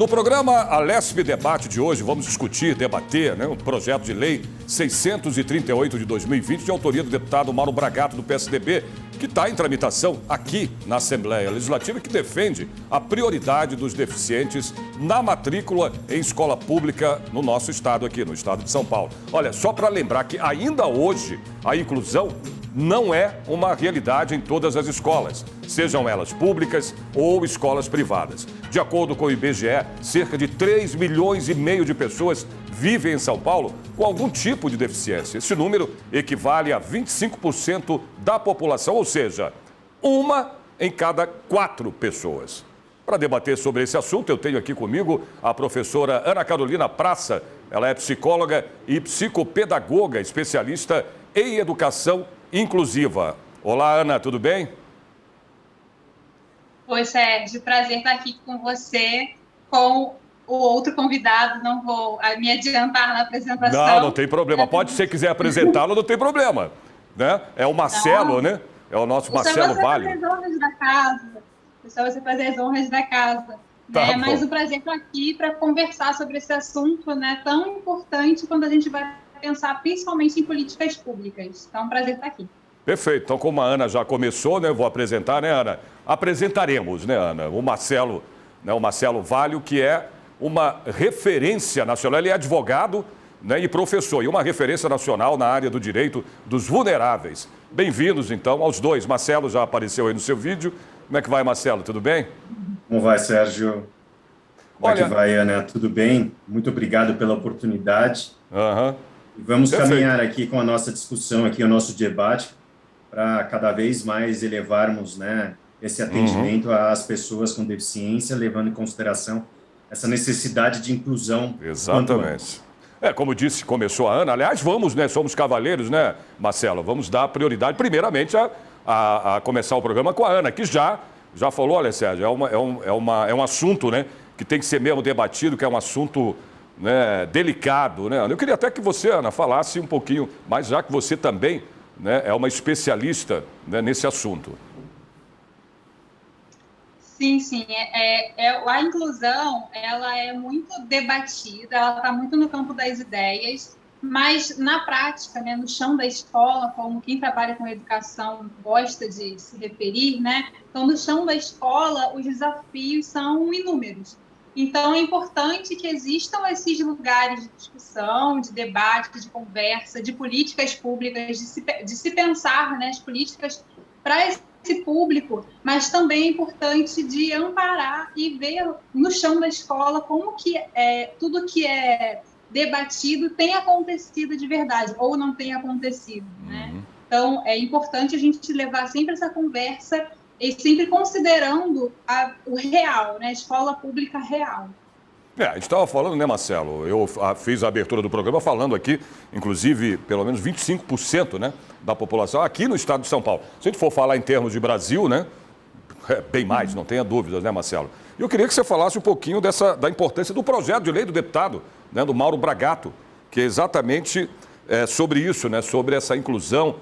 No programa Alesp Debate de hoje, vamos discutir, debater, o projeto de lei 638 de 2020, de autoria do deputado Mauro Bragato, do PSDB, que está em tramitação aqui na Assembleia Legislativa e que defende a prioridade dos deficientes na matrícula em escola pública no nosso estado aqui, no estado de São Paulo. Olha, só para lembrar que ainda hoje a inclusão não é uma realidade em todas as escolas, sejam elas públicas ou escolas privadas. De acordo com o IBGE, cerca de 3,5 milhões de pessoas vivem em São Paulo com algum tipo de deficiência. Esse número equivale a 25% da população, ou seja, 1 em cada 4 pessoas. Para debater sobre esse assunto, eu tenho aqui comigo a professora Ana Carolina Praça. Ela é psicóloga e psicopedagoga, especialista em educação inclusiva. Olá, Ana, tudo bem? Oi, Sérgio, prazer estar aqui com você, com o outro convidado. Não vou me adiantar na apresentação. Não tem problema. Pode, se você quiser apresentá-lo, não tem problema. Né? É o Marcelo, né? É o nosso Marcelo Vale. Fazer as honras da casa. Só você fazer as honras da casa. Tá mas o prazer estar aqui para conversar sobre esse assunto, tão importante quando a gente vai pensar principalmente em políticas públicas. Então, é um prazer estar aqui. Perfeito. Então, como a Ana já começou, eu vou apresentar, Ana? Apresentaremos, Ana? O Marcelo Vale, que é uma referência nacional. Ele é advogado, e professor, e uma referência nacional na área do direito dos vulneráveis. Bem-vindos, então, aos dois. Marcelo já apareceu aí no seu vídeo. Como é que vai, Marcelo? Tudo bem? Como vai, Sérgio? Como é que vai, Ana? Tudo bem? Muito obrigado pela oportunidade. E vamos caminhar aqui com a nossa discussão, aqui o nosso debate, para cada vez mais elevarmos, esse atendimento às pessoas com deficiência, levando em consideração essa necessidade de inclusão. Exatamente. Como disse, começou a Ana. Aliás, vamos, somos cavaleiros, Marcelo? Vamos dar prioridade, primeiramente, a começar o programa com a Ana, que já falou, olha, Sérgio, é um assunto, que tem que ser mesmo debatido, que é um assunto delicado, Eu queria até que você, Ana, falasse um pouquinho, mas já que você também é uma especialista nesse assunto. Sim. A inclusão, ela é muito debatida, ela está muito no campo das ideias, mas na prática, no chão da escola, como quem trabalha com educação gosta de se referir, então no chão da escola os desafios são inúmeros. Então, é importante que existam esses lugares de discussão, de debate, de conversa, de políticas públicas, de se pensar as políticas para esse público, mas também é importante de amparar e ver no chão da escola como que tudo que é debatido tem acontecido de verdade ou não tem acontecido. Então, é importante a gente levar sempre essa conversa e sempre considerando o real, a escola pública real. A gente estava falando, Marcelo? Eu fiz a abertura do programa falando aqui, inclusive, pelo menos 25%, da população aqui no estado de São Paulo. Se a gente for falar em termos de Brasil, bem mais, não tenha dúvidas, Marcelo? E eu queria que você falasse um pouquinho da importância do projeto de lei do deputado, do Mauro Bragato, que é exatamente sobre isso, sobre essa inclusão,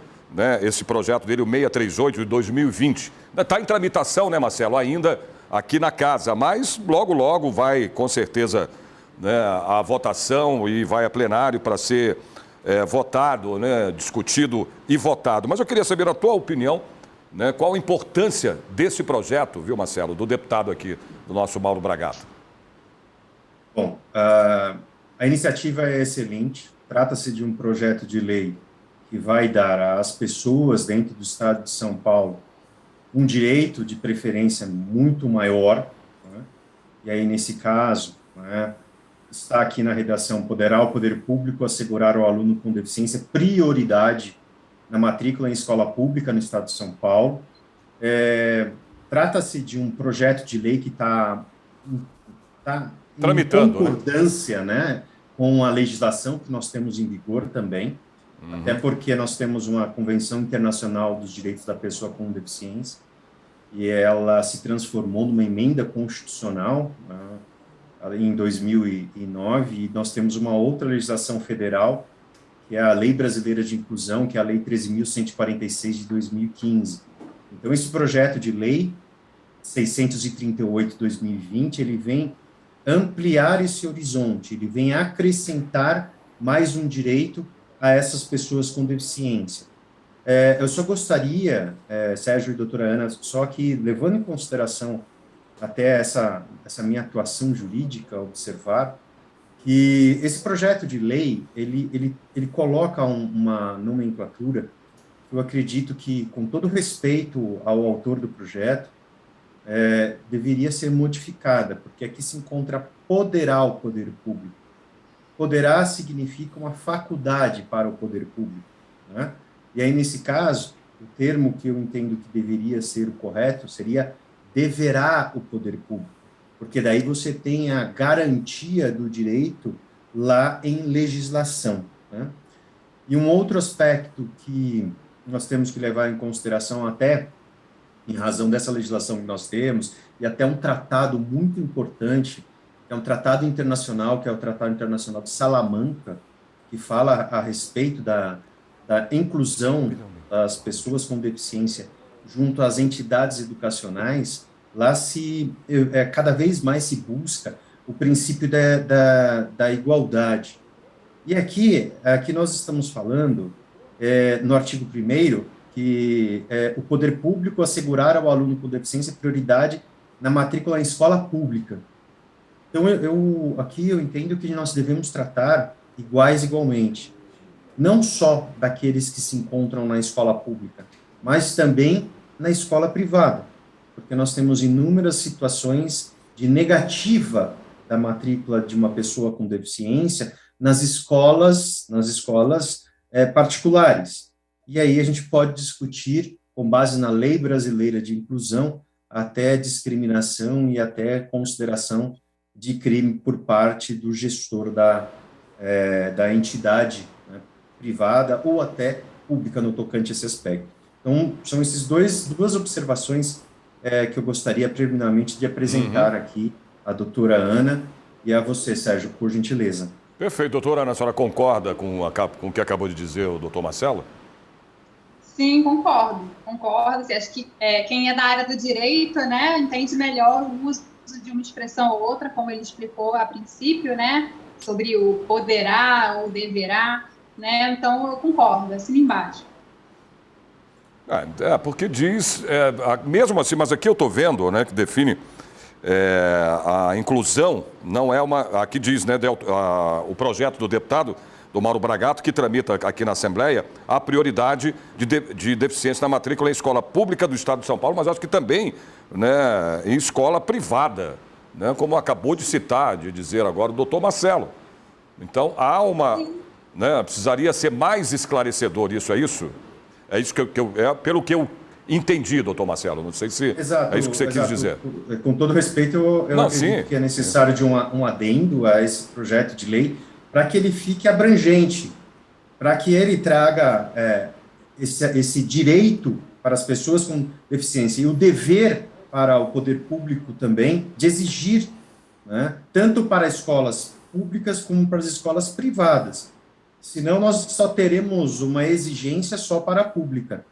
esse projeto dele, o 638 de 2020. Está em tramitação, Marcelo, ainda aqui na casa, mas logo vai, com certeza, a votação e vai a plenário para ser votado, discutido e votado. Mas eu queria saber a tua opinião, qual a importância desse projeto, viu, Marcelo, do deputado aqui, do nosso Mauro Bragato. Bom, a iniciativa é excelente, trata-se de um projeto de lei que vai dar às pessoas dentro do estado de São Paulo um direito de preferência muito maior, e aí, nesse caso, está aqui na redação: poderá o poder público assegurar ao aluno com deficiência prioridade na matrícula em escola pública no estado de São Paulo. Trata-se de um projeto de lei que está tramitando, em concordância, com a legislação que nós temos em vigor também, até porque nós temos uma Convenção Internacional dos Direitos da Pessoa com Deficiência, e ela se transformou numa emenda constitucional em 2009, e nós temos uma outra legislação federal, que é a Lei Brasileira de Inclusão, que é a Lei 13.146 de 2015. Então, esse projeto de lei 638/2020, ele vem ampliar esse horizonte, ele vem acrescentar mais um direito a essas pessoas com deficiência. Eu só gostaria, Sérgio e doutora Ana, só que levando em consideração até essa minha atuação jurídica, observar que esse projeto de lei, ele coloca uma nomenclatura que eu acredito que, com todo respeito ao autor do projeto, deveria ser modificada, porque aqui se encontra poderá o poder público. Poderá significa uma faculdade para o poder público, né? E aí, nesse caso, o termo que eu entendo que deveria ser o correto seria deverá o poder público, porque daí você tem a garantia do direito lá em legislação, né? E um outro aspecto que nós temos que levar em consideração até em razão dessa legislação que nós temos, e até um tratado muito importante, que é um tratado internacional, que é o Tratado Internacional de Salamanca, que fala a respeito da inclusão das pessoas com deficiência junto às entidades educacionais. Lá cada vez mais se busca o princípio da igualdade. E aqui nós estamos falando, no artigo 1º, que o poder público assegurar ao aluno com deficiência prioridade na matrícula em escola pública. Então, aqui eu entendo que nós devemos tratar igualmente, não só daqueles que se encontram na escola pública, mas também na escola privada, porque nós temos inúmeras situações de negativa da matrícula de uma pessoa com deficiência nas escolas particulares. E aí a gente pode discutir, com base na lei brasileira de inclusão, até discriminação e até consideração de crime por parte do gestor da entidade, né, privada ou até pública no tocante a esse aspecto. Então, são essas duas observações que eu gostaria, primeiramente, de apresentar aqui à doutora Ana e a você, Sérgio, por gentileza. Perfeito. Doutora Ana, a senhora concorda com o que acabou de dizer o doutor Marcelo? Sim, concordo. Acho que quem é da área do direito, né, entende melhor o uso de uma expressão ou outra, como ele explicou a princípio, né, sobre o poderá ou deverá, né, então eu concordo, assino embaixo. Porque diz, mesmo assim, mas aqui eu estou vendo, né, que define a inclusão, não é uma, aqui diz, né, o projeto do deputado, do Mauro Bragato, que tramita aqui na Assembleia, a prioridade de deficiência na matrícula em escola pública do Estado de São Paulo, mas acho que também, né, em escola privada, né, como acabou de citar, de dizer agora o doutor Marcelo. Então, há uma... Né, precisaria ser mais esclarecedor isso, é isso? É isso pelo que eu entendi, doutor Marcelo, não sei se exato, é isso que você quis dizer. Com todo respeito, eu acredito que é necessário de um adendo a esse projeto de lei, para que ele fique abrangente, para que ele traga esse direito para as pessoas com deficiência e o dever para o poder público também de exigir, né, tanto para escolas públicas como para as escolas privadas. Senão nós só teremos uma exigência só para a pública.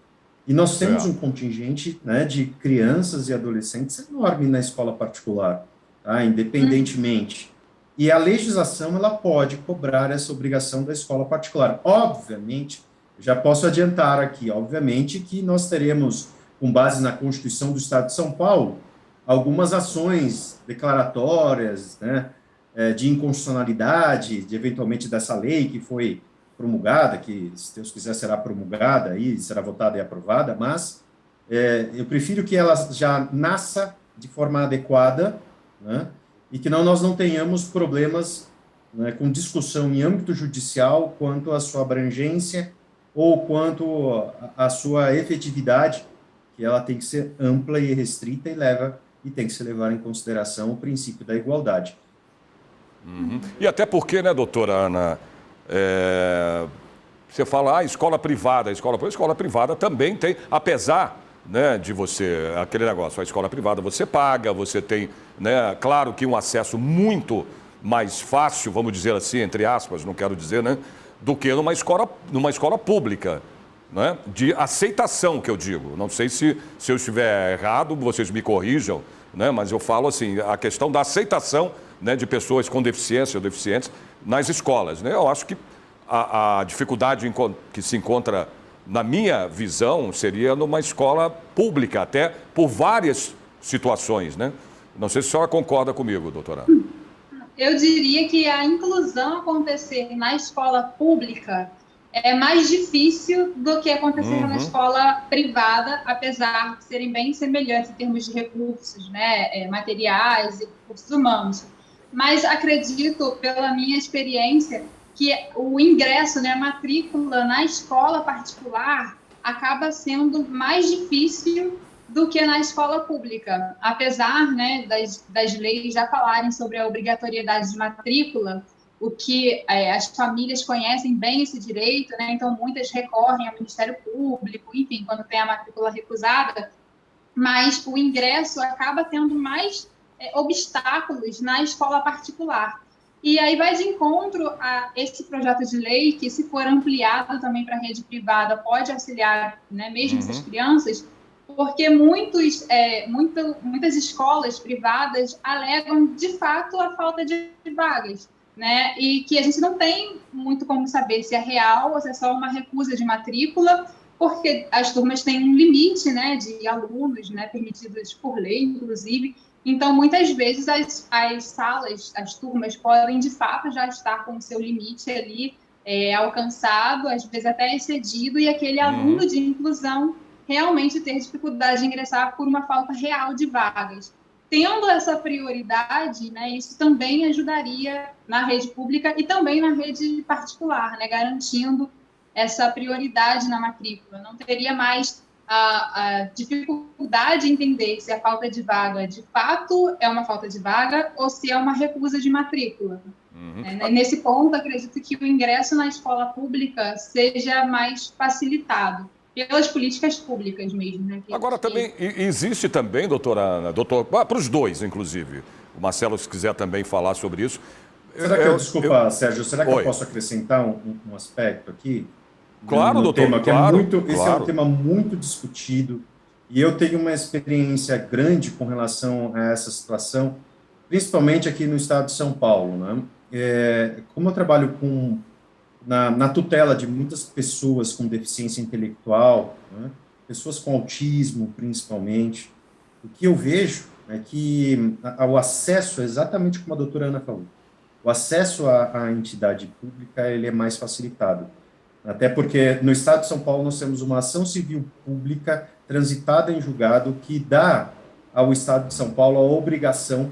E nós temos um contingente, né, de crianças e adolescentes enorme na escola particular, tá, independentemente. E a legislação, ela pode cobrar essa obrigação da escola particular. Obviamente, já posso adiantar aqui, obviamente que nós teremos, com base na Constituição do Estado de São Paulo, algumas ações declaratórias, né, de inconstitucionalidade, eventualmente dessa lei que foi promulgada, que, se Deus quiser, será promulgada e será votada e aprovada, mas eu prefiro que ela já nasça de forma adequada, né, e que nós não tenhamos problemas, né, com discussão em âmbito judicial quanto à sua abrangência ou quanto à sua efetividade, que ela tem que ser ampla e restrita e tem que se levar em consideração o princípio da igualdade. E até porque, né, doutora Ana, você fala, escola privada, escola privada também tem, apesar, né, de você, aquele negócio, a escola privada você paga, você tem, né, claro que um acesso muito mais fácil, vamos dizer assim, entre aspas, não quero dizer, né, do que numa escola pública, né, de aceitação, que eu digo. Não sei se eu estiver errado, vocês me corrijam, né, mas eu falo assim, a questão da aceitação né, de pessoas com deficiência ou deficientes nas escolas, né? Eu acho que a dificuldade que se encontra, na minha visão, seria numa escola pública, até por várias situações, né? Não sei se a senhora concorda comigo, doutora. Eu diria que a inclusão acontecer na escola pública é mais difícil do que acontecer na escola privada, apesar de serem bem semelhantes em termos de recursos, né, materiais e recursos humanos. Mas acredito, pela minha experiência, que o ingresso, né, a matrícula na escola particular acaba sendo mais difícil do que na escola pública. Apesar, né, das leis já falarem sobre a obrigatoriedade de matrícula, o que as famílias conhecem bem esse direito, né, então muitas recorrem ao Ministério Público, enfim, quando tem a matrícula recusada, mas o ingresso acaba tendo mais obstáculos na escola particular. E aí vai de encontro a esse projeto de lei, que se for ampliado também para a rede privada, pode auxiliar, né, mesmo essas crianças, porque muitas escolas privadas alegam, de fato, a falta de vagas, né, e que a gente não tem muito como saber se é real ou se é só uma recusa de matrícula, porque as turmas têm um limite, né, de alunos, né, permitidos por lei, inclusive. Então, muitas vezes, as salas, as turmas podem, de fato, já estar com o seu limite ali alcançado, às vezes até excedido, e aquele aluno de inclusão realmente ter dificuldade de ingressar por uma falta real de vagas. Tendo essa prioridade, né, isso também ajudaria na rede pública e também na rede particular, né, garantindo essa prioridade na matrícula. Não teria mais a dificuldade de entender se a falta de vaga de fato é uma falta de vaga ou se é uma recusa de matrícula. Nesse ponto, acredito que o ingresso na escola pública seja mais facilitado pelas políticas públicas mesmo, né? Agora, também existe também, doutora Ana, para os dois, inclusive, o Marcelo, se quiser também falar sobre isso. Desculpa, Sérgio, será que eu posso acrescentar um aspecto aqui? Claro, doutor, tema, que claro, esse é um tema muito discutido, e eu tenho uma experiência grande com relação a essa situação, principalmente aqui no estado de São Paulo, né? Como eu trabalho na tutela de muitas pessoas com deficiência intelectual, né? Pessoas com autismo, principalmente, o que eu vejo é que o acesso, exatamente como a doutora Ana falou, o acesso à entidade pública ele é mais facilitado. Até porque no estado de São Paulo nós temos uma ação civil pública transitada em julgado que dá ao estado de São Paulo a obrigação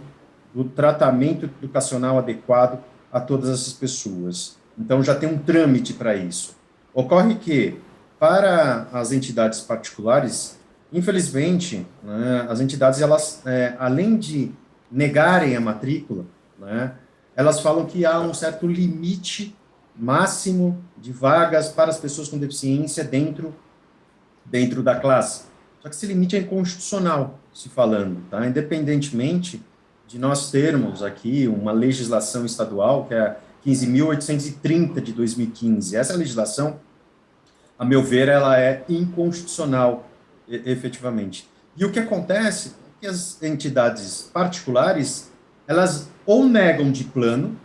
do tratamento educacional adequado a todas essas pessoas. Então, já tem um trâmite para isso. Ocorre que, para as entidades particulares, infelizmente, né, as entidades, elas, além de negarem a matrícula, né, elas falam que há um certo limite máximo de vagas para as pessoas com deficiência dentro da classe. Só que esse limite é inconstitucional, se falando, tá? Independentemente de nós termos aqui uma legislação estadual, que é a 15.830 de 2015. Essa legislação, a meu ver, ela é inconstitucional, efetivamente. E o que acontece é que as entidades particulares, elas ou negam de plano,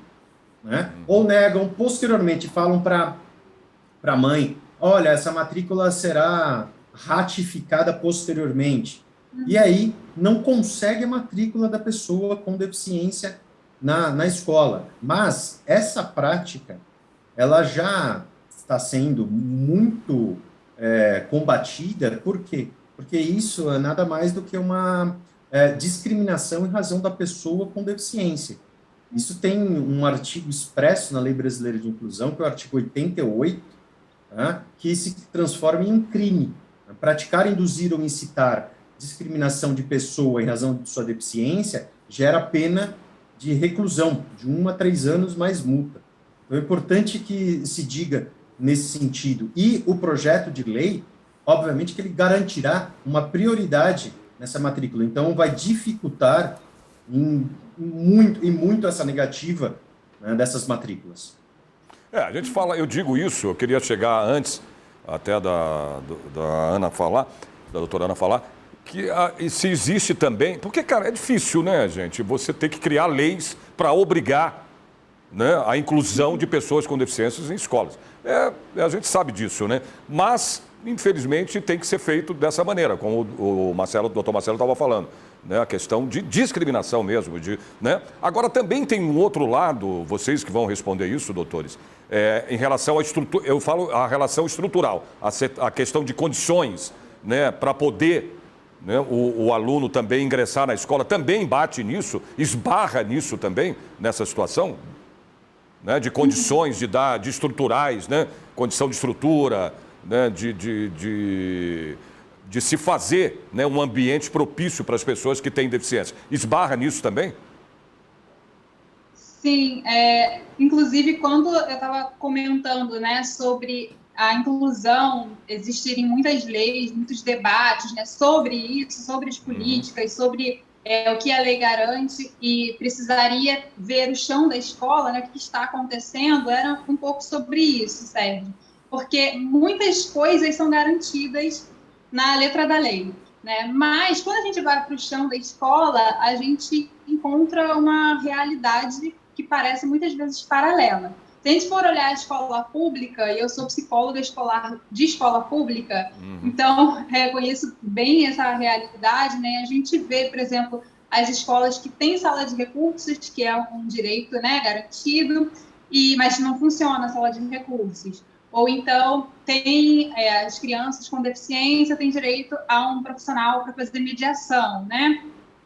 né, ou negam posteriormente, falam para a mãe, olha, essa matrícula será ratificada posteriormente. E aí não consegue a matrícula da pessoa com deficiência na escola. Mas essa prática, ela já está sendo muito combatida. Por quê? Porque isso é nada mais do que uma discriminação em razão da pessoa com deficiência. Isso tem um artigo expresso na Lei Brasileira de Inclusão, que é o artigo 88, tá? Que se transforma em um crime. Praticar, induzir ou incitar discriminação de pessoa em razão de sua deficiência gera pena de reclusão, de 1 a 3 anos mais multa. Então é importante que se diga nesse sentido. E o projeto de lei, obviamente que ele garantirá uma prioridade nessa matrícula. Então vai dificultar muito essa negativa, né, dessas matrículas. A gente fala, eu digo isso, eu queria chegar antes até da Ana falar, da doutora Ana falar, e se existe também... Porque, cara, é difícil, né, gente? Você ter que criar leis para obrigar, né, a inclusão de pessoas com deficiências em escolas. A gente sabe disso, né? Mas, infelizmente, tem que ser feito dessa maneira, como o doutor Marcelo estava falando. Né, a questão de discriminação mesmo. Né? Agora, também tem um outro lado, vocês que vão responder isso, doutores, em relação à estrutura, eu falo a relação estrutural, a questão de condições, né, para poder, né, o aluno também ingressar na escola, também bate nisso, esbarra nisso também, nessa situação, né, de condições de estruturais, né, condição de estrutura, né, de se fazer, né, um ambiente propício para as pessoas que têm deficiência. Esbarra nisso também? Sim, inclusive quando eu estava comentando, né, sobre a inclusão, existirem muitas leis, muitos debates, né, sobre isso, sobre as políticas, sobre o que a lei garante, e precisaria ver o chão da escola, né, o que está acontecendo, era um pouco sobre isso, Sérgio. Porque muitas coisas são garantidas na letra da lei, né? Mas quando a gente vai para o chão da escola, a gente encontra uma realidade que parece muitas vezes paralela. Se a gente for olhar a escola pública, e eu sou psicóloga de escola pública, então conheço bem essa realidade, né? A gente vê, por exemplo, as escolas que têm sala de recursos, que é um direito, né, garantido, mas não funciona a sala de recursos. Ou então, as crianças com deficiência têm direito a um profissional para fazer mediação, né?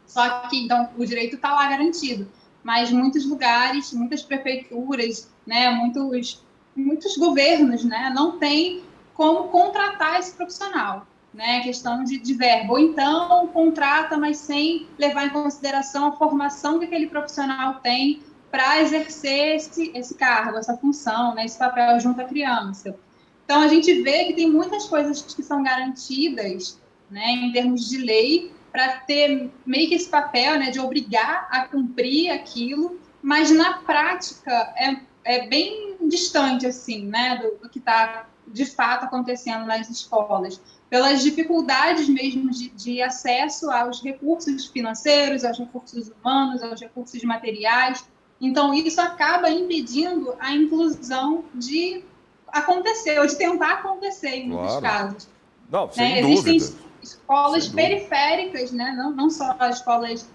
Só que, então, o direito está lá garantido. Mas muitos lugares, muitas prefeituras, né, muitos governos, né, não têm como contratar esse profissional, né? Questão de verbo. Ou então, contrata, mas sem levar em consideração a formação que aquele profissional tem para exercer esse cargo, essa função, né, esse papel junto à criança. Então, a gente vê que tem muitas coisas que são garantidas, né, em termos de lei, para ter meio que esse papel, né, de obrigar a cumprir aquilo, mas na prática é bem distante, assim, né, do que está de fato acontecendo nas escolas, pelas dificuldades mesmo de acesso aos recursos financeiros, aos recursos humanos, aos recursos materiais. Então, isso acaba impedindo a inclusão de acontecer, ou de tentar acontecer em muitos casos. Não, sem dúvida. Existem escolas periféricas, né? Não só as escolas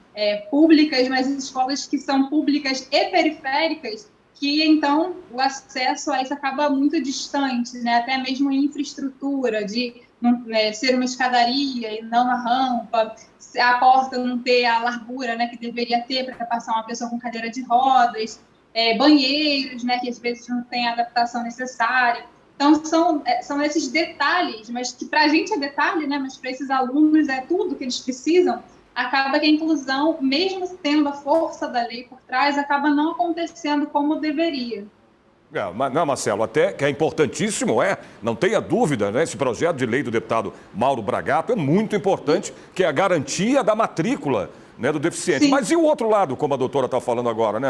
públicas, mas as escolas que são públicas e periféricas, que, então, o acesso a isso acaba muito distante, né? Até mesmo em infraestrutura, de ser uma escadaria e não uma rampa, a porta não ter a largura, né, que deveria ter para passar uma pessoa com cadeira de rodas, banheiros, né, que às vezes não tem a adaptação necessária. Então, são esses detalhes, mas que para a gente é detalhe, né, mas para esses alunos é tudo que eles precisam. Acaba que a inclusão, mesmo tendo a força da lei por trás, acaba não acontecendo como deveria. Não, Marcelo, até que é importantíssimo, não tenha dúvida, né? Esse projeto de lei do deputado Mauro Bragato é muito importante, que é a garantia da matrícula, né, do deficiente. Sim. Mas e o outro lado, como a doutora está falando agora, né,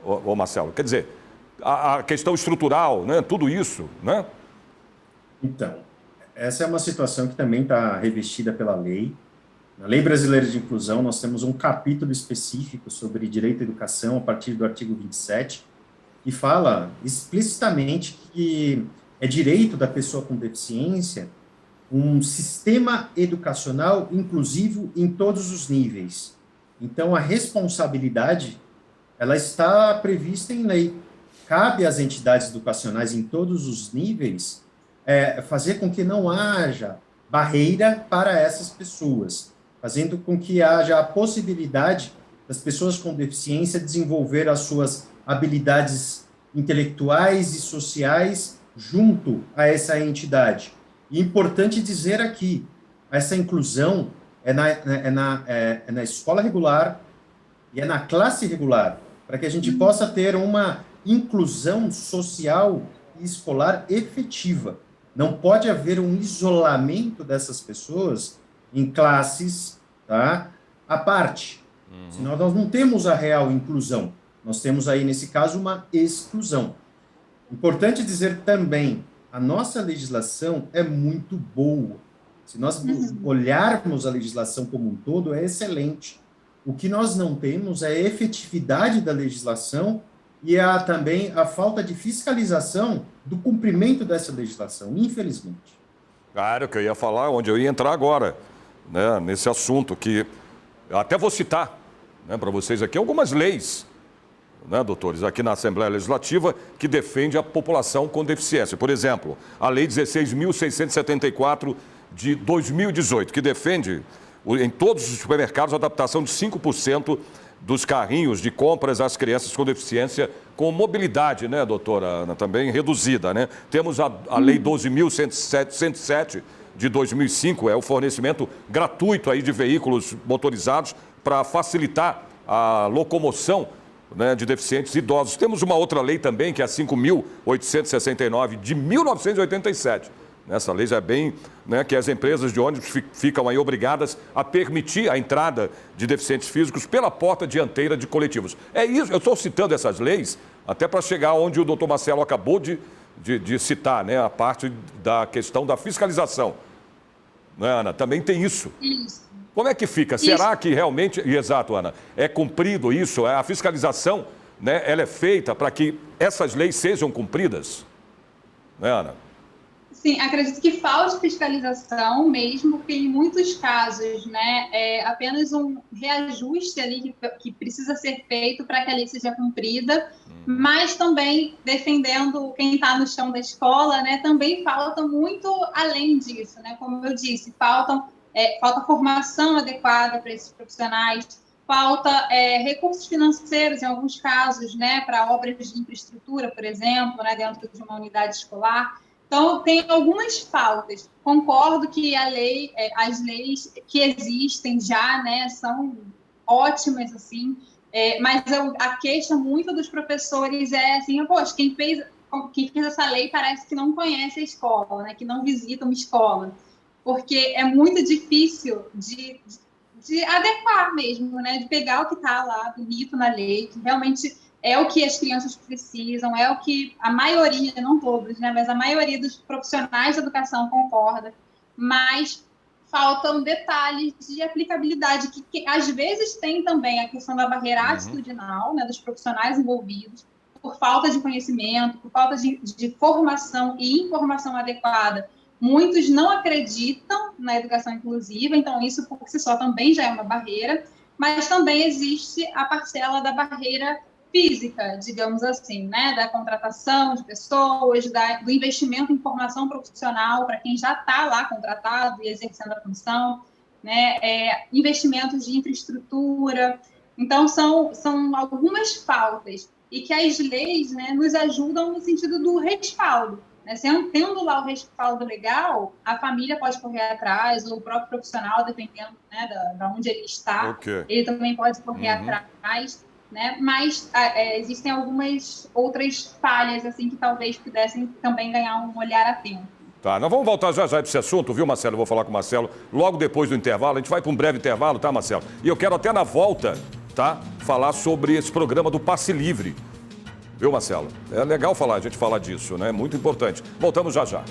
ô Marcelo? Quer dizer, a questão estrutural, né, tudo isso, né? Então, essa é uma situação que também está revestida pela lei. Na Lei Brasileira de Inclusão, nós temos um capítulo específico sobre direito à educação, a partir do artigo 27, que fala explicitamente que é direito da pessoa com deficiência um sistema educacional inclusivo em todos os níveis. Então, a responsabilidade, ela está prevista em lei. Cabe às entidades educacionais em todos os níveis fazer com que não haja barreira para essas pessoas, fazendo com que haja a possibilidade das pessoas com deficiência desenvolver as suas habilidades intelectuais e sociais junto a essa entidade. E é importante dizer aqui, essa inclusão é na escola regular e é na classe regular, para que a gente possa ter uma inclusão social e escolar efetiva. Não pode haver um isolamento dessas pessoas em classes, tá, à parte. Senão nós não temos a real inclusão. Nós temos aí, nesse caso, uma exclusão. Importante dizer também, a nossa legislação é muito boa. Se nós olharmos a legislação como um todo, é excelente. O que nós não temos é a efetividade da legislação e também a falta de fiscalização do cumprimento dessa legislação, infelizmente. Claro, que eu ia falar, onde eu ia entrar agora, né, nesse assunto, que eu até vou citar, né, para vocês aqui algumas leis, né, doutores, aqui na Assembleia Legislativa, que defende a população com deficiência. Por exemplo, a Lei 16.674 de 2018, que defende em todos os supermercados a adaptação de 5% dos carrinhos de compras às crianças com deficiência com mobilidade, né, doutora Ana, também reduzida, né? Temos a Lei 12.107 de 2005, é o fornecimento gratuito aí de veículos motorizados para facilitar a locomoção, né, de deficientes idosos. Temos uma outra lei também, que é a 5.869 de 1987. Essa lei já é bem, né, que as empresas de ônibus ficam aí obrigadas a permitir a entrada de deficientes físicos pela porta dianteira de coletivos. É isso, eu estou citando essas leis até para chegar onde o doutor Marcelo acabou de citar, né, a parte da questão da fiscalização. Não é, Ana? Também tem isso. Isso. Como é que fica? Será que realmente... Exato, Ana. É cumprido isso? A fiscalização, né, ela é feita para que essas leis sejam cumpridas? Né, Ana? Sim, acredito que falta fiscalização mesmo, porque em muitos casos, né, é apenas um reajuste ali que precisa ser feito para que a lei seja cumprida, mas também defendendo quem está no chão da escola, né, também falta muito além disso, né, como eu disse, falta formação adequada para esses profissionais, falta recursos financeiros em alguns casos, né, para obras de infraestrutura, por exemplo, né, dentro de uma unidade escolar. Então, tem algumas faltas. Concordo que as leis que existem já, né, são ótimas, assim, mas a queixa muito dos professores é assim, poxa, quem fez essa lei parece que não conhece a escola, né, que não visita uma escola, porque é muito difícil de adequar mesmo, né, de pegar o que está lá bonito na lei, que realmente é o que as crianças precisam, é o que a maioria, não todos, né, mas a maioria dos profissionais de educação concorda, mas faltam detalhes de aplicabilidade, que às vezes tem também a questão da barreira atitudinal, né, dos profissionais envolvidos, por falta de conhecimento, por falta de formação e informação adequada. Muitos não acreditam na educação inclusiva, então isso por si só também já é uma barreira, mas também existe a parcela da barreira física, digamos assim, né, da contratação de pessoas, do investimento em formação profissional para quem já está lá contratado e exercendo a função, né, investimentos de infraestrutura. Então, são algumas faltas e que as leis, né, nos ajudam no sentido do respaldo. Né, tendo lá o respaldo legal, a família pode correr atrás, ou o próprio profissional, dependendo, né, de onde ele está, ele também pode correr atrás. Né? Mas existem algumas outras falhas assim que talvez pudessem também ganhar um olhar atento. Tá, nós vamos voltar já para esse assunto, viu, Marcelo? Eu vou falar com o Marcelo logo depois do intervalo. A gente vai para um breve intervalo, tá, Marcelo? E eu quero até na volta, tá, falar sobre esse programa do Passe Livre. Viu, Marcelo? É legal a gente falar disso, né? É muito importante. Voltamos já já.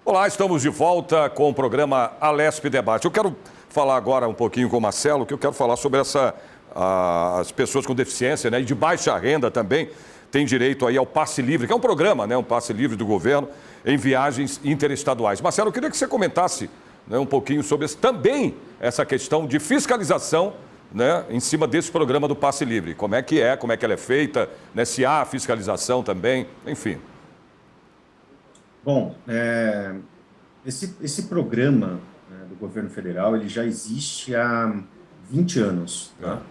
Olá, estamos de volta com o programa Alesp Debate. Eu quero falar agora um pouquinho com o Marcelo, que eu quero falar sobre as pessoas com deficiência, né, e de baixa renda também têm direito aí ao Passe Livre, que é um programa, né, um Passe Livre do governo em viagens interestaduais. Marcelo, eu queria que você comentasse, né, um pouquinho sobre também essa questão de fiscalização, né, em cima desse programa do Passe Livre. Como é que ela é feita, né, se há fiscalização também, enfim. Bom, esse programa, né, do governo federal, ele já existe há 20 anos, tá?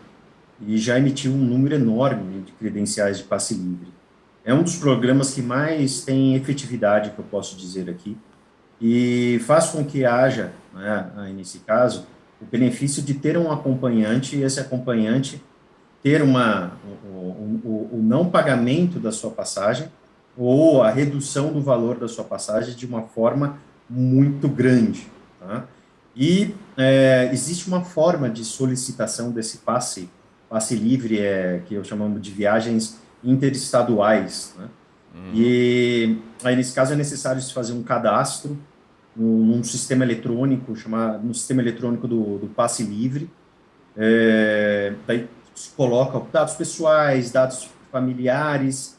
E já emitiu um número enorme de credenciais de passe livre. É um dos programas que mais tem efetividade, que eu posso dizer aqui, e faz com que haja, né, nesse caso, o benefício de ter um acompanhante, e esse acompanhante ter o não pagamento da sua passagem, ou a redução do valor da sua passagem de uma forma muito grande. Tá? E existe uma forma de solicitação desse passe livre, que eu chamo de viagens interestaduais. Né? E aí, nesse caso, é necessário se fazer um cadastro num sistema eletrônico, no sistema eletrônico do passe livre. Daí se coloca dados pessoais, dados familiares,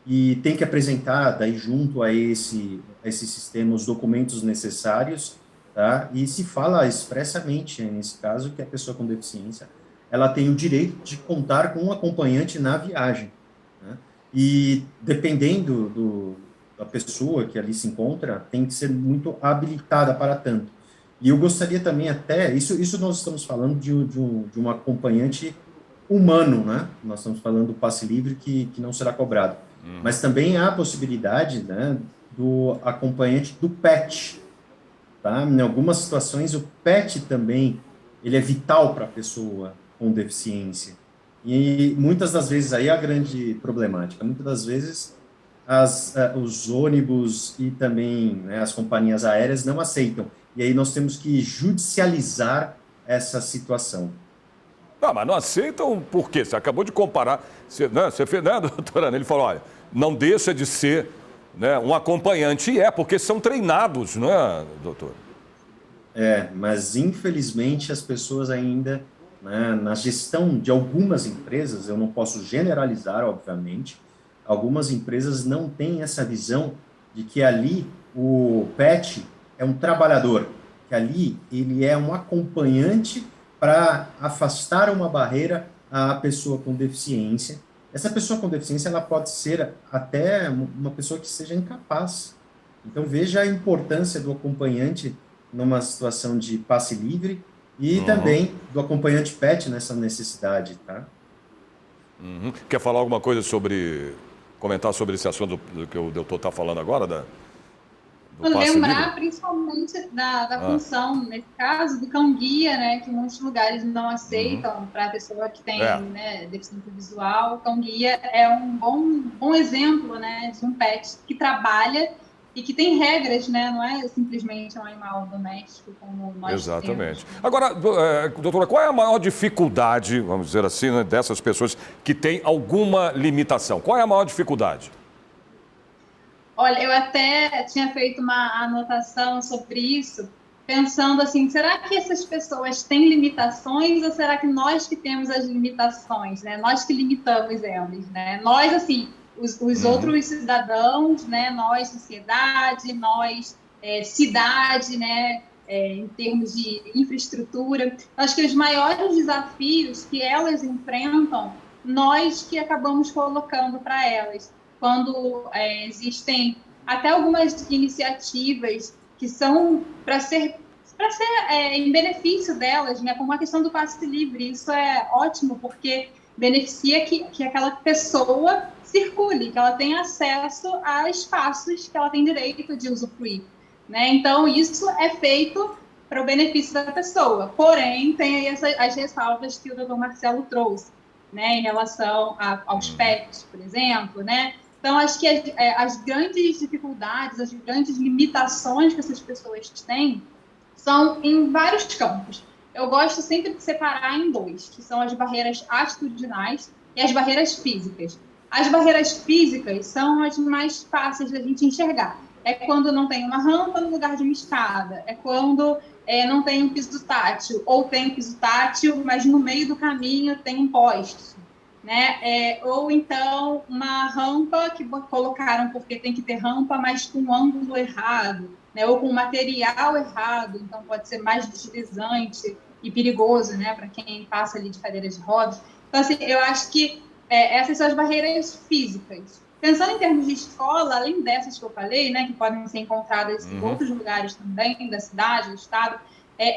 e tem que apresentar, daí, junto a esse sistema, os documentos necessários, tá? E se fala expressamente, nesse caso, que a pessoa com deficiência, ela tem o direito de contar com um acompanhante na viagem, né? E, dependendo da pessoa que ali se encontra, tem que ser muito habilitada para tanto. E eu gostaria também até, isso nós estamos falando de um acompanhante humano, né? Nós estamos falando do passe livre que não será cobrado. Mas também há a possibilidade, né, do acompanhante do PET, tá? Em algumas situações, o PET também, ele é vital para a pessoa com deficiência. E muitas das vezes, aí é a grande problemática, muitas das vezes os ônibus e também, né, as companhias aéreas não aceitam. E aí nós temos que judicializar essa situação. Não, mas não aceitam por quê? Você acabou de comparar. Você fez, né, doutora Ana? Ele falou, olha, não deixa de ser, né, um acompanhante. E porque são treinados, não é, doutor? Mas infelizmente as pessoas ainda, né, na gestão de algumas empresas, eu não posso generalizar, obviamente, algumas empresas não têm essa visão de que ali o PET é um trabalhador, que ali ele é um acompanhante para afastar uma barreira à pessoa com deficiência. Essa pessoa com deficiência, ela pode ser até uma pessoa que seja incapaz. Então, veja a importância do acompanhante numa situação de passe livre e também do acompanhante PET nessa necessidade, tá? Quer falar alguma coisa comentar sobre esse assunto do que o doutor está falando agora, lembrar principalmente da função, nesse caso, do cão-guia, né, que muitos lugares não aceitam para a pessoa que tem né, deficiência visual. O cão-guia é um bom exemplo, né, de um pet que trabalha e que tem regras, né, não é simplesmente um animal doméstico como nós Exatamente. temos. Agora, doutora, qual é a maior dificuldade, vamos dizer assim, né, dessas pessoas que têm alguma limitação? Qual é a maior dificuldade? Olha, eu até tinha feito uma anotação sobre isso, pensando assim, será que essas pessoas têm limitações ou será que nós que temos as limitações, né? Nós que limitamos elas, né? Nós, assim, os outros cidadãos, né? Nós, sociedade, nós, cidade, né? Em termos de infraestrutura. Acho que os maiores desafios que elas enfrentam, nós que acabamos colocando para elas. Quando existem até algumas iniciativas que são para ser em benefício delas, né? Como a questão do passe livre, isso é ótimo, porque beneficia que aquela pessoa circule, que ela tenha acesso a espaços que ela tem direito de usufruir, né? Então, isso é feito para o benefício da pessoa. Porém, tem aí as ressalvas que o doutor Marcelo trouxe, né? Em relação aos PETs, por exemplo, né? Então, acho que as grandes dificuldades, as grandes limitações que essas pessoas têm são em vários campos. Eu gosto sempre de separar em dois, que são as barreiras atitudinais e as barreiras físicas. As barreiras físicas são as mais fáceis da gente enxergar. É quando não tem uma rampa no lugar de uma escada, é quando não tem um piso tátil, ou tem um piso tátil, mas no meio do caminho tem um poste. Né? Ou então uma rampa que colocaram porque tem que ter rampa, mas com um ângulo errado, né? Ou com material errado, então pode ser mais deslizante e perigoso, né? Para quem passa ali de cadeira de rodas. Então, assim, eu acho que essas são as barreiras físicas. Pensando em termos de escola, além dessas que eu falei, né? Que podem ser encontradas em outros lugares também, da cidade, do estado,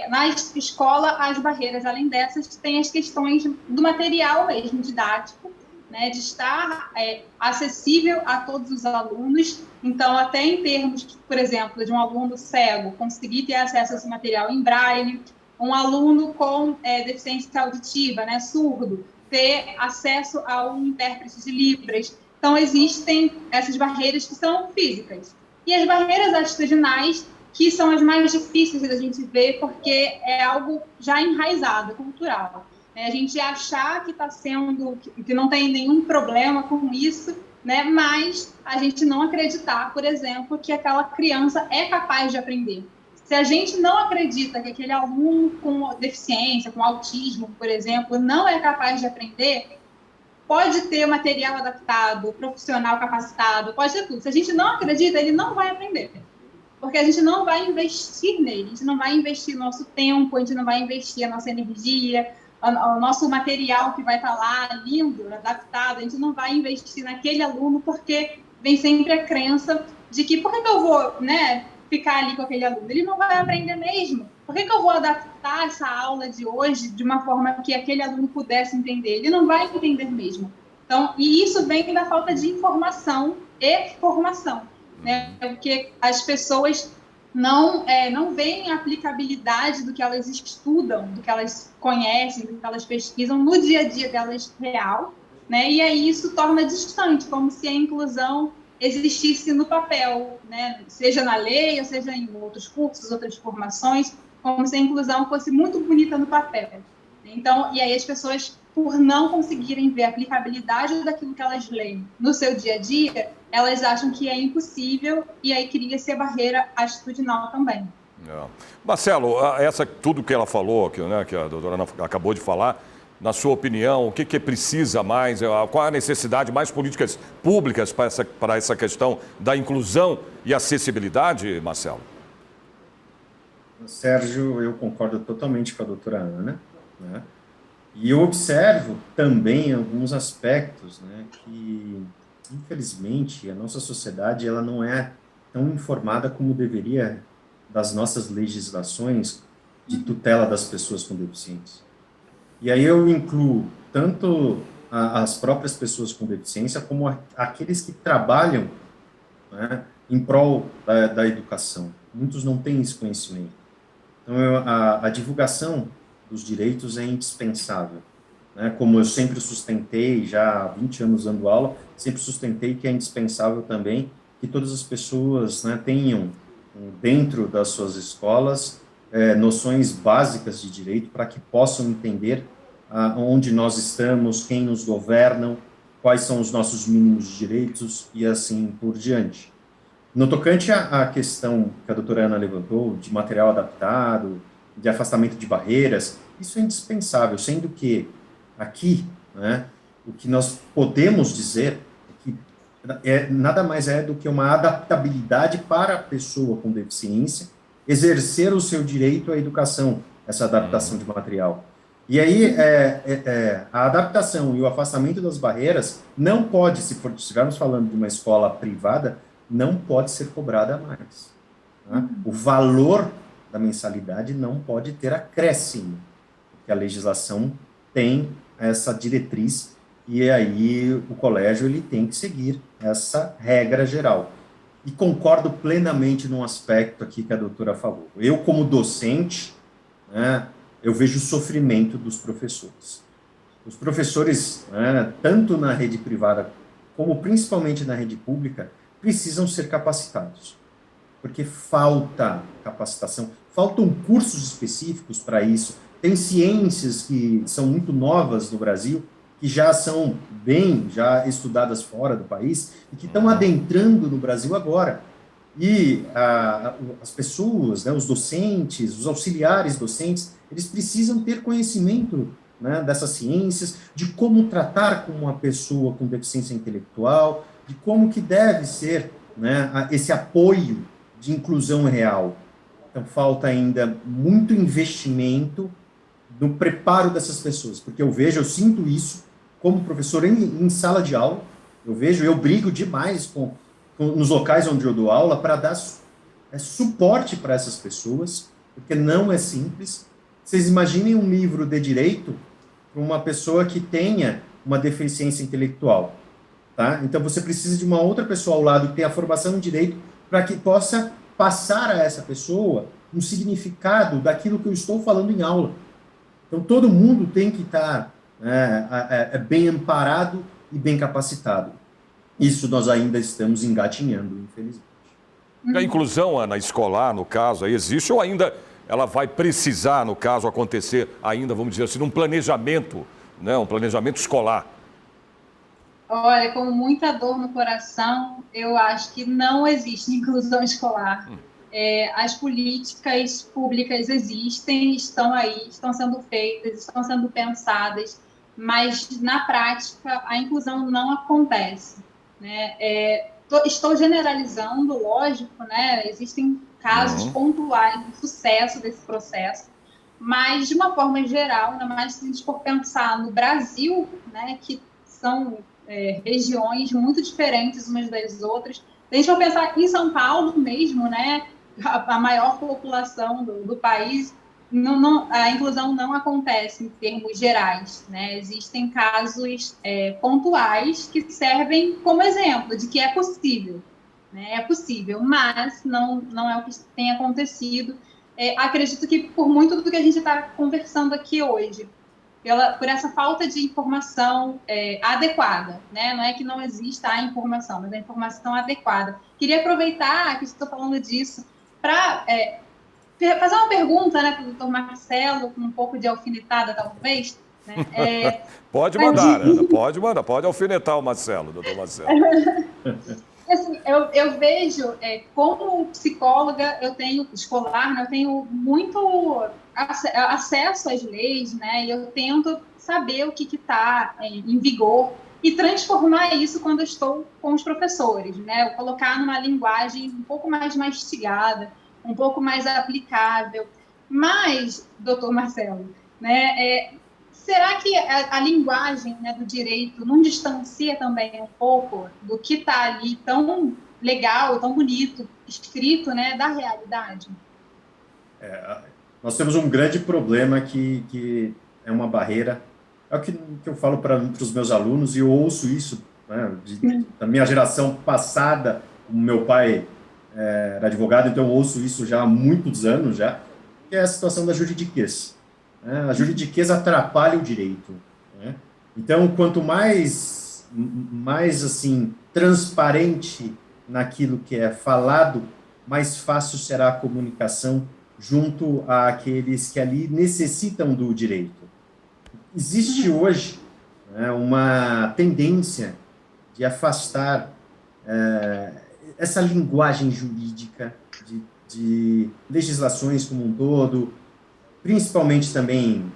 na escola, as barreiras, além dessas, tem as questões do material mesmo didático, né, de estar acessível a todos os alunos. Então, até em termos, por exemplo, de um aluno cego conseguir ter acesso a esse material em braille, um aluno com deficiência auditiva, né, surdo, ter acesso a um intérprete de Libras. Então, existem essas barreiras que são físicas. E as barreiras atitudinais que são as mais difíceis da gente ver, porque é algo já enraizado, cultural. A gente achar que está sendo, que não tem nenhum problema com isso, né? Mas a gente não acreditar, por exemplo, que aquela criança é capaz de aprender. Se a gente não acredita que aquele aluno com deficiência, com autismo, por exemplo, não é capaz de aprender, pode ter material adaptado, profissional capacitado, pode ter tudo. Se a gente não acredita, ele não vai aprender. Porque a gente não vai investir nele, a gente não vai investir nosso tempo, a gente não vai investir a nossa energia, o nosso material que vai estar lá, lindo, adaptado, a gente não vai investir naquele aluno, porque vem sempre a crença de que por que eu vou, né, ficar ali com aquele aluno? Ele não vai aprender mesmo. Por que eu vou adaptar essa aula de hoje de uma forma que aquele aluno pudesse entender? Ele não vai entender mesmo. Então, e isso vem da falta de informação e formação, né? Porque as pessoas não veem a aplicabilidade do que elas estudam, do que elas conhecem, do que elas pesquisam no dia a dia delas real, né? E aí isso torna distante, como se a inclusão existisse no papel, né? Seja na lei, ou seja em outros cursos, outras formações, como se a inclusão fosse muito bonita no papel. Então, e aí as pessoas, por não conseguirem ver a aplicabilidade daquilo que elas leem no seu dia a dia, elas acham que é impossível e aí cria-se a barreira atitudinal também. Marcelo, tudo que ela falou, que a doutora Ana acabou de falar, na sua opinião, o que precisa mais? Qual a necessidade mais políticas públicas para essa questão da inclusão e acessibilidade, Marcelo? Sérgio, eu concordo totalmente com a doutora Ana, né? E eu observo também alguns aspectos, né, que, infelizmente, a nossa sociedade ela não é tão informada como deveria das nossas legislações de tutela das pessoas com deficiência. E aí eu incluo tanto as próprias pessoas com deficiência como aqueles que trabalham, né, em prol da educação. Muitos não têm esse conhecimento. Então, a divulgação dos direitos é indispensável, né? Como eu sempre sustentei, já há 20 anos dando aula, sempre sustentei que é indispensável também que todas as pessoas, né, tenham dentro das suas escolas noções básicas de direito para que possam entender onde nós estamos, quem nos governam, quais são os nossos mínimos de direitos e assim por diante. No tocante à questão que a doutora Ana levantou, de material adaptado, de afastamento de barreiras, isso é indispensável, sendo que aqui, né, o que nós podemos dizer é que nada mais é do que uma adaptabilidade para a pessoa com deficiência exercer o seu direito à educação, essa adaptação de material. E aí, a adaptação e o afastamento das barreiras não pode, se estivermos falando de uma escola privada, não pode ser cobrada a mais. Tá? O valor da mensalidade não pode ter acréscimo, porque a legislação tem essa diretriz e aí o colégio ele tem que seguir essa regra geral. E concordo plenamente num aspecto aqui que a doutora falou. Eu, como docente, né, eu vejo o sofrimento dos professores. Os professores, né, tanto na rede privada como principalmente na rede pública, precisam ser capacitados, porque falta capacitação, faltam cursos específicos para isso. Tem ciências que são muito novas no Brasil, que já são já estudadas fora do país e que estão adentrando no Brasil agora. E as pessoas, né, os docentes, os auxiliares docentes, eles precisam ter conhecimento, né, dessas ciências, de como tratar com uma pessoa com deficiência intelectual, de como que deve ser, né, esse apoio de inclusão real. Então, falta ainda muito investimento no preparo dessas pessoas, porque eu sinto isso como professor em sala de aula, eu brigo demais nos locais onde eu dou aula para dar suporte para essas pessoas, porque não é simples. Vocês imaginem um livro de direito para uma pessoa que tenha uma deficiência intelectual. Tá? Então, você precisa de uma outra pessoa ao lado que tenha a formação em direito para que possa passar a essa pessoa um significado daquilo que eu estou falando em aula. Então, todo mundo tem que estar bem amparado e bem capacitado. Isso nós ainda estamos engatinhando, infelizmente. A inclusão, Ana, escolar, no caso, aí existe ou ainda ela vai precisar, no caso, acontecer ainda, vamos dizer assim, num planejamento, né, um planejamento escolar? Olha, com muita dor no coração, eu acho que não existe inclusão escolar. As políticas públicas existem, estão aí, estão sendo feitas, estão sendo pensadas, mas na prática a inclusão não acontece, né? Estou generalizando, lógico, né? Existem casos pontuais de sucesso desse processo, mas de uma forma geral, ainda mais se a gente for pensar no Brasil, né? Que são regiões muito diferentes umas das outras. Se a gente for pensar em São Paulo mesmo, né? A maior população do país, a inclusão não acontece em termos gerais, né? Existem casos pontuais que servem como exemplo de que é possível, né? É possível, mas não é o que tem acontecido. Acredito que por muito do que a gente está conversando aqui hoje, por essa falta de informação adequada, né? Não é que não exista a informação, mas a informação adequada. Queria aproveitar que estou falando disso para fazer uma pergunta, né, para o doutor Marcelo, com um pouco de alfinetada, talvez. Né? Pode mandar, Ana, pode mandar, pode alfinetar o Marcelo, doutor Marcelo. Assim, eu vejo, como psicóloga, escolar, né, eu tenho muito acesso às leis, né, e eu tento saber o que está em vigor e transformar isso quando eu estou com os professores, né, eu colocar numa linguagem um pouco mais mastigada, um pouco mais aplicável. Mas, doutor Marcelo, né, será que a linguagem, né, do direito não distancia também um pouco do que está ali tão legal, tão bonito, escrito, né, da realidade? Nós temos um grande problema que é uma barreira. É o que eu falo para os meus alunos, e eu ouço isso, né, da minha geração passada. O meu pai era advogado, então eu ouço isso já há muitos anos, que é a situação da juridiquês. A juridiquês atrapalha o direito, né? Então, quanto mais assim, transparente naquilo que é falado, mais fácil será a comunicação junto àqueles que ali necessitam do direito. Existe hoje, né, uma tendência de afastar essa linguagem jurídica de legislações como um todo, principalmente também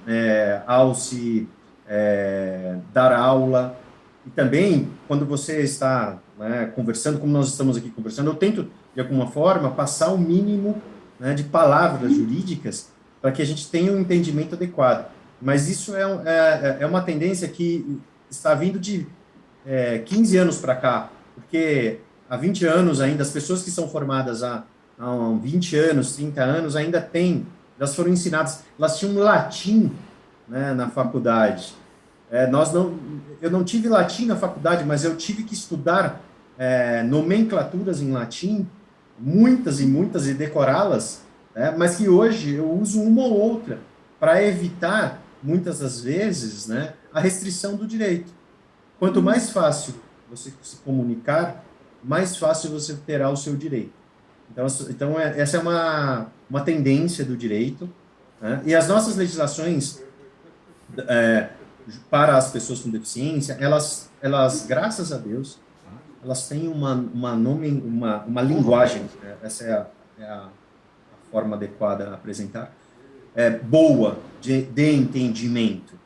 ao se dar aula, e também quando você está, né, conversando, como nós estamos aqui conversando, eu tento, de alguma forma, passar o mínimo, né, de palavras jurídicas para que a gente tenha um entendimento adequado. Mas isso é uma tendência que está vindo de 15 anos para cá, porque há 20 anos ainda, as pessoas que são formadas há 20 anos, 30 anos, ainda têm, elas foram ensinadas, elas tinham latim, né, na faculdade. Eu não tive latim na faculdade, mas eu tive que estudar nomenclaturas em latim, muitas e muitas, e decorá-las, mas que hoje eu uso uma ou outra para evitar, muitas das vezes, né, a restrição do direito. Quanto mais fácil você se comunicar, mais fácil você terá o seu direito. Então essa é uma tendência do direito, né? E as nossas legislações para as pessoas com deficiência, elas graças a Deus, elas têm uma linguagem, né? Essa é a forma adequada a apresentar, boa, de entendimento.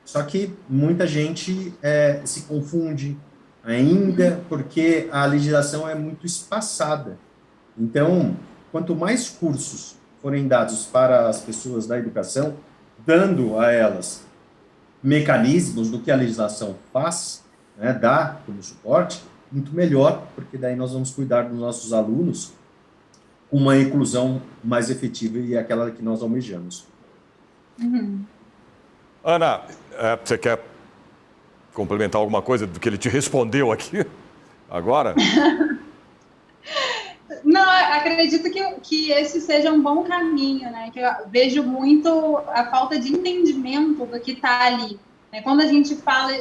Só que muita gente se confunde ainda, porque a legislação é muito espaçada. Então, quanto mais cursos forem dados para as pessoas da educação, dando a elas mecanismos do que a legislação faz, né, dá como suporte, muito melhor, porque daí nós vamos cuidar dos nossos alunos com uma inclusão mais efetiva e aquela que nós almejamos. Ana, você quer complementar alguma coisa do que ele te respondeu aqui agora? Não, acredito que esse seja um bom caminho, né? Que eu vejo muito a falta de entendimento do que está ali. Quando a gente fala,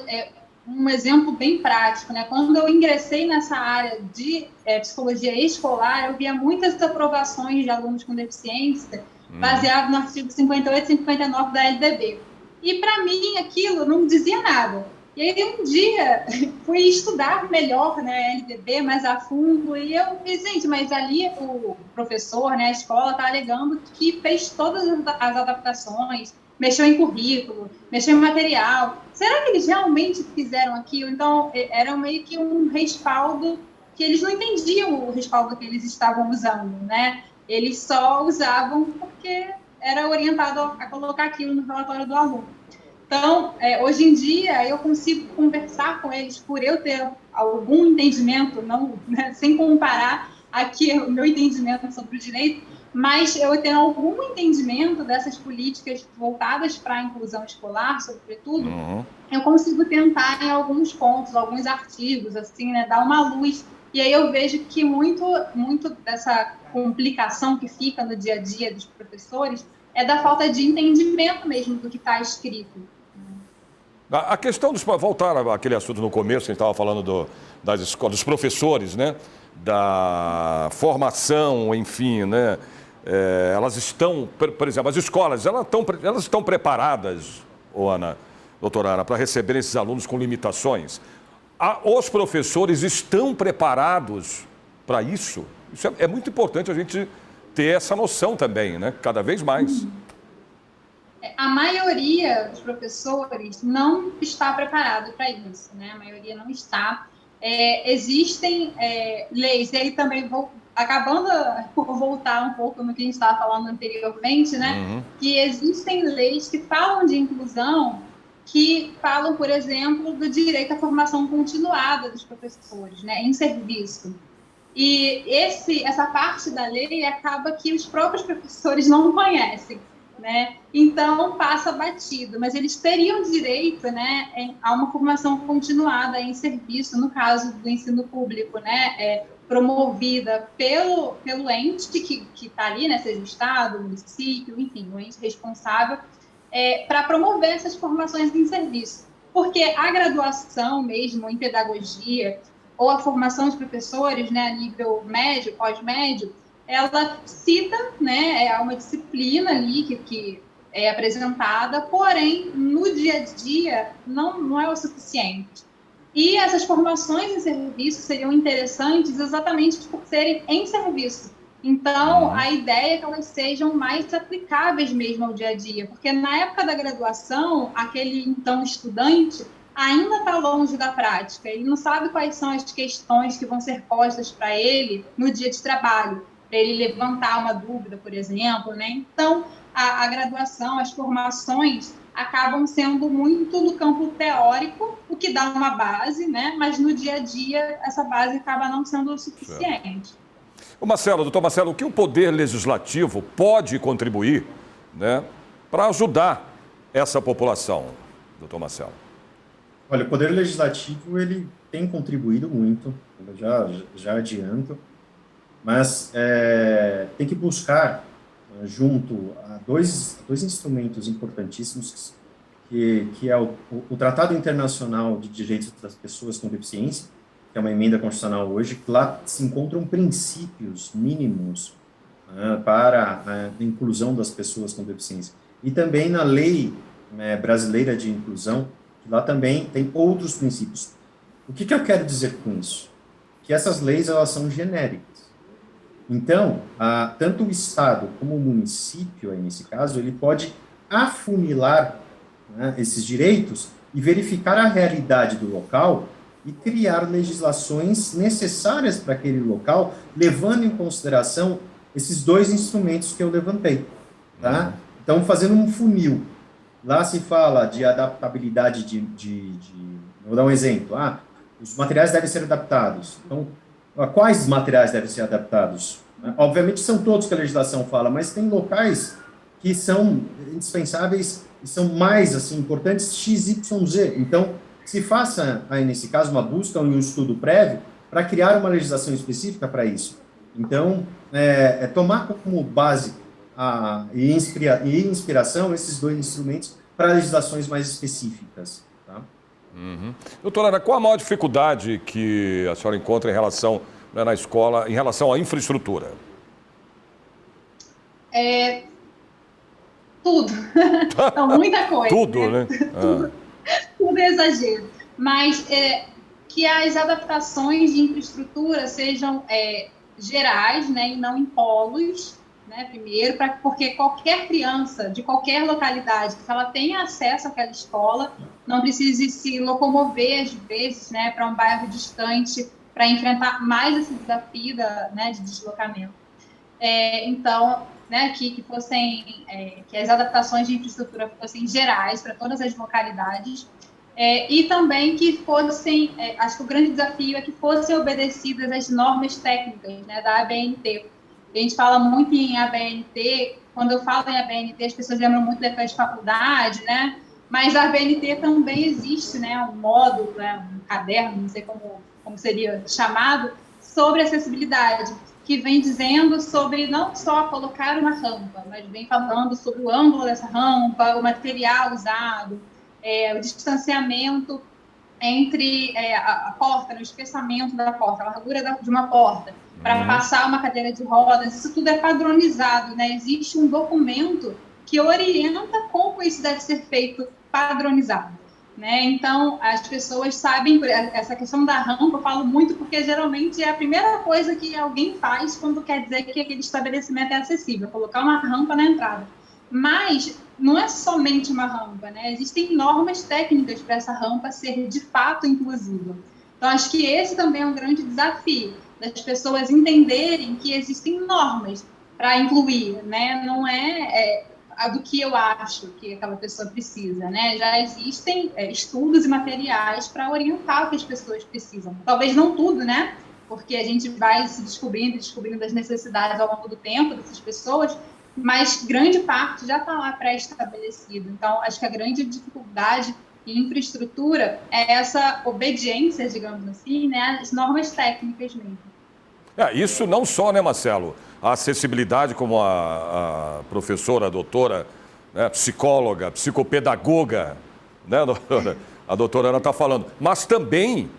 um exemplo bem prático, né? Quando eu ingressei nessa área de psicologia escolar, eu via muitas aprovações de alunos com deficiência baseado no artigo 58 e 59 da LDB. E, para mim, aquilo não dizia nada. E aí, um dia, fui estudar melhor, né, a LDB, mais a fundo, e eu falei, gente, mas ali o professor, né, a escola, está alegando que fez todas as adaptações, mexeu em currículo, mexeu em material. Será que eles realmente fizeram aquilo? Então, era meio que um respaldo que eles não entendiam o respaldo que eles estavam usando, né? Eles só usavam porque era orientado a colocar aquilo no relatório do aluno. Então, hoje em dia, eu consigo conversar com eles por eu ter algum entendimento, não, né, sem comparar aqui o meu entendimento sobre o direito, mas eu tenho algum entendimento dessas políticas voltadas para a inclusão escolar, sobretudo, eu consigo tentar em alguns pontos, alguns artigos, assim, né, dar uma luz. E aí eu vejo que muito dessa complicação que fica no dia a dia dos professores é da falta de entendimento mesmo do que está escrito. A questão dos... Voltar àquele assunto no começo, a gente estava falando das escolas, dos professores, né? Da formação, enfim, né? Elas estão, por exemplo, as escolas, elas estão preparadas, doutora Ana, para receber esses alunos com limitações? Os professores estão preparados para isso? Isso é muito importante a gente ter essa noção também, né? Cada vez mais. A maioria dos professores não está preparado para isso, né? A maioria não está. Existem leis, e aí também acabando por voltar um pouco no que a gente estava falando anteriormente, né? Que existem leis que falam de inclusão, que falam, por exemplo, do direito à formação continuada dos professores, né? Em serviço. E essa parte da lei acaba que os próprios professores não conhecem, né? Então passa batido, mas eles teriam direito, né, a uma formação continuada em serviço, no caso do ensino público, né, promovida pelo ente que está ali, né, seja o Estado, o município, enfim, o ente responsável, para promover essas formações em serviço. Porque a graduação mesmo em pedagogia ou a formação de professores, né, a nível médio, pós-médio, ela cita, né, é uma disciplina ali que é apresentada, porém, no dia a dia, não é o suficiente. E essas formações em serviço seriam interessantes exatamente por serem em serviço. Então, a ideia é que elas sejam mais aplicáveis mesmo ao dia a dia, porque na época da graduação, aquele, então, estudante ainda está longe da prática, ele não sabe quais são as questões que vão ser postas para ele no dia de trabalho, para ele levantar uma dúvida, por exemplo, né? Então, a graduação, as formações acabam sendo muito no campo teórico, o que dá uma base, né? Mas no dia a dia essa base acaba não sendo o suficiente. Doutor Marcelo, o que o Poder Legislativo pode contribuir, né, para ajudar essa população, doutor Marcelo? Olha, o Poder Legislativo ele tem contribuído muito, já adianto, mas tem que buscar, junto a dois instrumentos importantíssimos, que é o Tratado Internacional de Direitos das Pessoas com Deficiência, que é uma emenda constitucional hoje, que lá se encontram princípios mínimos para a inclusão das pessoas com deficiência. E também na Lei Brasileira de Inclusão, que lá também tem outros princípios. O que eu quero dizer com isso? Que essas leis, elas são genéricas. Então, tanto o Estado como o município, aí nesse caso, ele pode afunilar, né, esses direitos e verificar a realidade do local e criar legislações necessárias para aquele local, levando em consideração esses dois instrumentos que eu levantei. Tá? Então, fazendo um funil. Lá se fala de adaptabilidade vou dar um exemplo. Os materiais devem ser adaptados. Então, quais materiais devem ser adaptados? Obviamente são todos que a legislação fala, mas tem locais que são indispensáveis e são mais assim, importantes XYZ. Então, se faça, aí, nesse caso, uma busca ou um estudo prévio para criar uma legislação específica para isso. Então, tomar como base e inspiração esses dois instrumentos para legislações mais específicas. Tá? Doutora Ana, qual a maior dificuldade que a senhora encontra em relação, né, na escola, em relação à infraestrutura? Tudo. Então, muita coisa. Tudo, né? Tudo é exagero. Mas que as adaptações de infraestrutura sejam gerais, né, e não em polos, né, primeiro, porque qualquer criança de qualquer localidade, se ela tenha acesso àquela escola, não precise se locomover, às vezes, né, para um bairro distante, para enfrentar mais esse desafio de deslocamento. Então, né, que as adaptações de infraestrutura fossem gerais para todas as localidades, e também que fossem, acho que o grande desafio é que fossem obedecidas as normas técnicas, né, da ABNT. A gente fala muito em ABNT, quando eu falo em ABNT, as pessoas lembram muito da época de faculdade, né, mas a ABNT também existe, né, um módulo, né, um caderno, não sei como seria chamado, sobre acessibilidade, que vem dizendo sobre não só colocar uma rampa, mas vem falando sobre o ângulo dessa rampa, o material usado, o distanciamento entre a porta, o espessamento da porta, a largura de uma porta, para passar uma cadeira de rodas. Isso tudo é padronizado, né? Existe um documento que orienta como isso deve ser feito padronizado, né? Então, as pessoas sabem, essa questão da rampa eu falo muito porque geralmente é a primeira coisa que alguém faz quando quer dizer que aquele estabelecimento é acessível, colocar uma rampa na entrada. Mas não é somente uma rampa, né? Existem normas técnicas para essa rampa ser de fato inclusiva. Então, acho que esse também é um grande desafio, das pessoas entenderem que existem normas para incluir, né? Não é do que eu acho que aquela pessoa precisa, né? Já existem estudos e materiais para orientar o que as pessoas precisam. Talvez não tudo, né? Porque a gente vai se descobrindo as necessidades ao longo do tempo dessas pessoas, mas grande parte já está lá pré-estabelecido. Então, acho que a grande dificuldade em infraestrutura é essa obediência, digamos assim, né, às normas técnicas mesmo. Isso não só, né, Marcelo? A acessibilidade, como a professora, a doutora, né, psicóloga, psicopedagoga, né, doutora? A doutora Ana está falando, mas também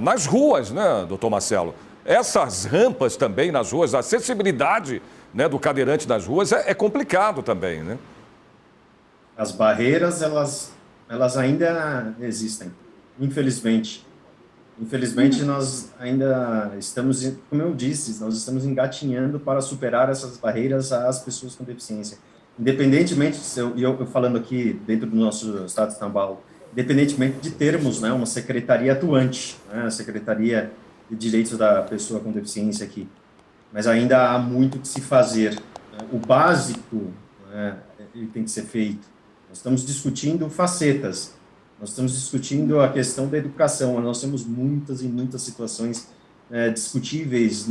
nas ruas, né, doutor Marcelo? Essas rampas também nas ruas, a acessibilidade, né, do cadeirante nas ruas é complicado também, né? As barreiras, elas ainda existem, infelizmente. Infelizmente, nós ainda estamos, como eu disse, nós estamos engatinhando para superar essas barreiras às pessoas com deficiência. Independentemente, eu falando aqui dentro do nosso estado de São Paulo, independentemente de termos, né, uma secretaria atuante, né, a Secretaria de Direitos da Pessoa com Deficiência aqui, mas ainda há muito que se fazer. O básico, né, ele tem que ser feito. Nós estamos discutindo facetas, nós estamos discutindo a questão da educação, nós temos muitas e muitas situações discutíveis,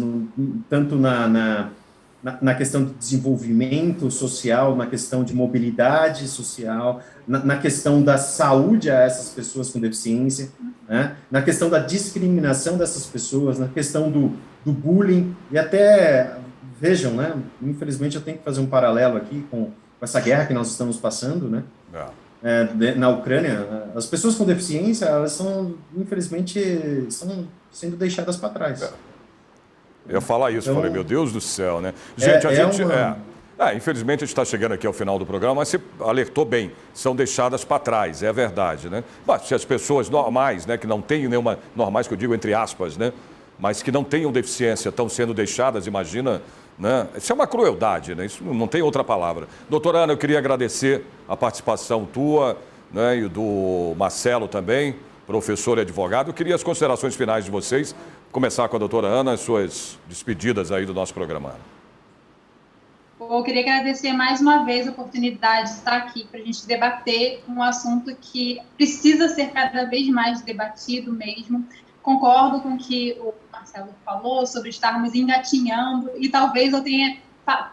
tanto na questão de desenvolvimento social, na questão de mobilidade social, na questão da saúde a essas pessoas com deficiência, né? Na questão da discriminação dessas pessoas, na questão do bullying, e até, vejam, né? Infelizmente eu tenho que fazer um paralelo aqui com essa guerra que nós estamos passando, né? Na Ucrânia, as pessoas com deficiência, elas são, infelizmente, estão sendo deixadas para trás. Eu ia falar isso, então, falei, meu Deus do céu, né? Gente, infelizmente a gente está chegando aqui ao final do programa, mas você alertou bem, são deixadas para trás, é verdade, né? Mas se as pessoas normais, né, que não têm nenhuma, normais que eu digo entre aspas, né, mas que não tenham deficiência, estão sendo deixadas, imagina, né? Isso é uma crueldade, né? Isso não tem outra palavra. Doutora Ana, eu queria agradecer a participação tua, né, e do Marcelo também, professor e advogado. Eu queria as considerações finais de vocês, começar com a doutora Ana, as suas despedidas aí do nosso programa. Eu queria agradecer mais uma vez a oportunidade de estar aqui para a gente debater um assunto que precisa ser cada vez mais debatido mesmo. Concordo com o que o Marcelo falou sobre estarmos engatinhando, e talvez eu tenha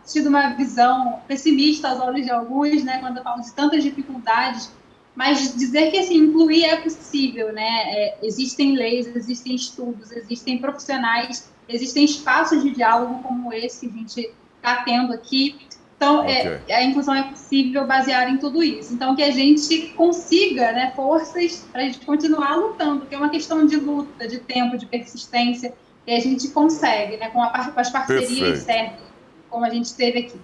tido uma visão pessimista aos olhos de alguns, né, quando eu falo de tantas dificuldades, mas dizer que assim, incluir é possível, né? Existem leis, existem estudos, existem profissionais, existem espaços de diálogo como esse que a gente está tendo aqui. Então, a inclusão é possível baseada em tudo isso. Então, que a gente consiga, né, forças para a gente continuar lutando, que é uma questão de luta, de tempo, de persistência, e a gente consegue, né, com as parcerias certas, como a gente teve aqui.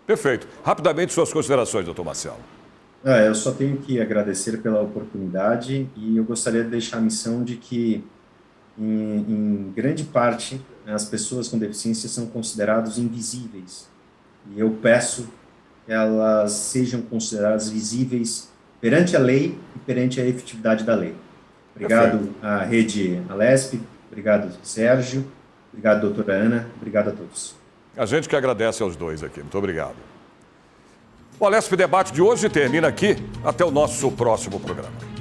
Perfeito. Rapidamente, suas considerações, doutor Marcelo. Eu só tenho que agradecer pela oportunidade e eu gostaria de deixar a missão de que, em grande parte, as pessoas com deficiência são consideradas invisíveis. E eu peço que elas sejam consideradas visíveis perante a lei e perante a efetividade da lei. Obrigado à Rede Alesp, obrigado, Sérgio, obrigado, doutora Ana, obrigado a todos. A gente que agradece aos dois aqui. Muito obrigado. O Alesp Debate de hoje termina aqui. Até o nosso próximo programa.